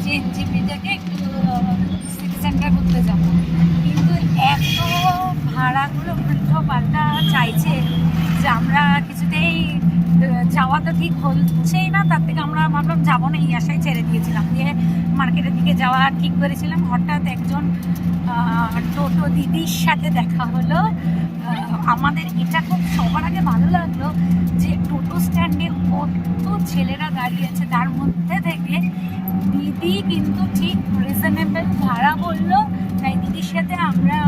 যে এনজিপি থেকে একটু সিটি সেন্টার ঘুরতে যাবো, কিন্তু এত ভাড়াগুলো উল্টো পাল্টা চাইছে যে আমরা কিছুতেই যাওয়া তো ঠিক হচ্ছেই না। তার থেকে আমরা ভাবলাম যাবো না, এই আশায় ছেড়ে দিয়েছিলাম। দিয়ে মার্কেটের দিকে যাওয়া ঠিক করেছিলাম। হঠাৎ একজন টোটো দিদির সাথে দেখা হলো। আমাদের এটা খুব সবার আগে ভালো লাগলো যে টোটো স্ট্যান্ডে কত ছেলেরা দাঁড়িয়ে আছে, তার মধ্যে থেকে দিদি কিন্তু ঠিক রিজনেবল ভাড়া বললো। তাই দিদির সাথে আমরা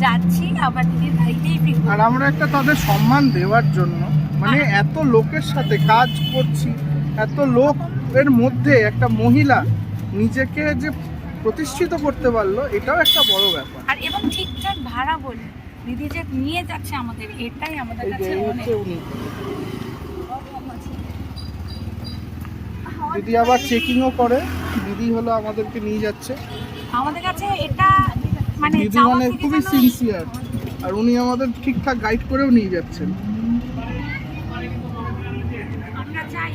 যাচ্ছি, আবার দিদির বাড়িতেই ফিরবো। আর আমরা একটা তাদের সম্মান দেওয়ার জন্য, মানে এত লোকের সাথে কাজ করছি, এত লোকের মধ্যে একটা মহিলা নিজেকে যে প্রতিষ্ঠিত করতে পারলো, এটাও একটা বড় ব্যাপার। আর এবং ঠিকঠাক ভাড়া বলে দিদি যে নিয়ে যাচ্ছে আমাদের, এটাই আমাদের কাছে দিদি আবার চেকিংও করে। দিদি হলো আমাদেরকে নিয়ে যাচ্ছে, আমাদের কাছে এটা মানে দিদি মানে খুবই সিনসিয়ার। আর উনি আমাদের ঠিকঠাক গাইড করেও নিয়ে যাচ্ছেন। আমরা যাই।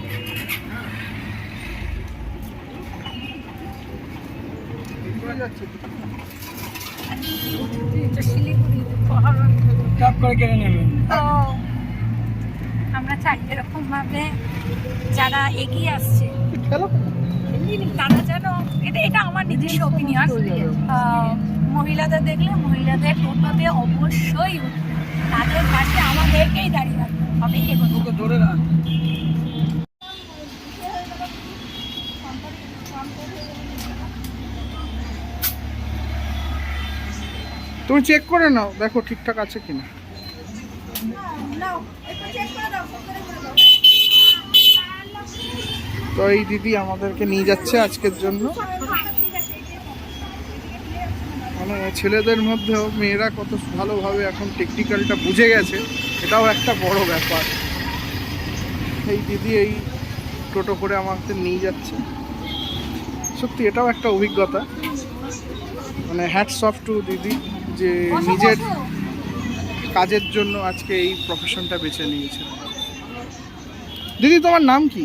আমরা চাই এরকম ভাবে যারা এগিয়ে আসছে তারা যেন, এটা আমার নিজস্ব ওপিনিয়ন, মহিলাদের দেখলে মহিলাদের টোটোতে অবশ্যই তাদের পাশে আমাদেরকেই দাঁড়িয়ে রাখতে হবে। এগুলো ধরে রাখ। তুমি চেক করে নাও, দেখো ঠিকঠাক আছে কিনা। তো এই দিদি আমাদেরকে নিয়ে যাচ্ছে আজকের জন্য। মানে ছেলেদের মধ্যেও মেয়েরা কত ভালোভাবে এখন টেকনিক্যালটা বুঝে গেছে, এটাও একটা বড় ব্যাপার। এই দিদি এই টোটো করে আমাদের নিয়ে যাচ্ছে, সত্যি এটাও একটা অভিজ্ঞতা। মানে হ্যাটস অফ টু দিদি, যে নিজের কাজের জন্য আজকে এই প্রফেশনটা বেছে নিয়েছে। দিদি তোমার নাম কি?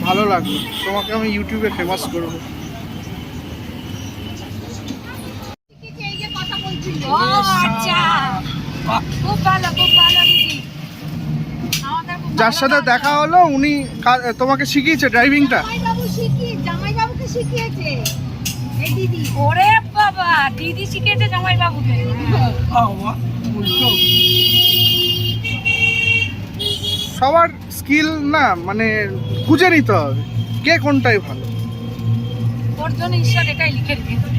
ভালো লাগলো, তোমাকে আমি ইউটিউবে ফেমাস করবো। যার সাথে দেখা হলো উনি তোমাকে শিখিয়েছে ড্রাইভিংটা? জামাইবাবুকে শিখিয়েছে এই দিদি। ওরে বাবা, দিদি শিখিয়েছে জামাইবাবুকে। সবার স্কিল না, মানে খুঁজে নিতে হবে কে কোনটাই ভালো। ওর জন্য ঈশ্বর এটাই লিখে রেখেছে।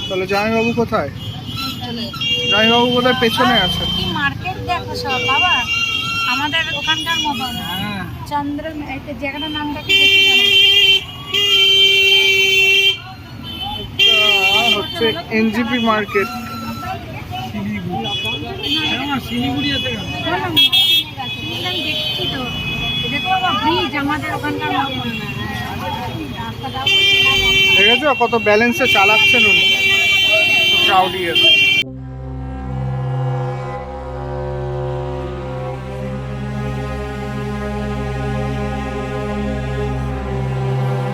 তাহলে জামাইবাবু কোথায়? জামাইবাবু কোথায়? পেছনে আছে। কি মার্কেট দেখো সব বাবা, আমাদের ওখানকার মতো চন্দ্র জায়গাটার নামটা কি হচ্ছে এনজিপি মার্কেট। দেখেছো কত ব্যালেন্সে চালাচ্ছেন উনি, ক্রাউডি আছে।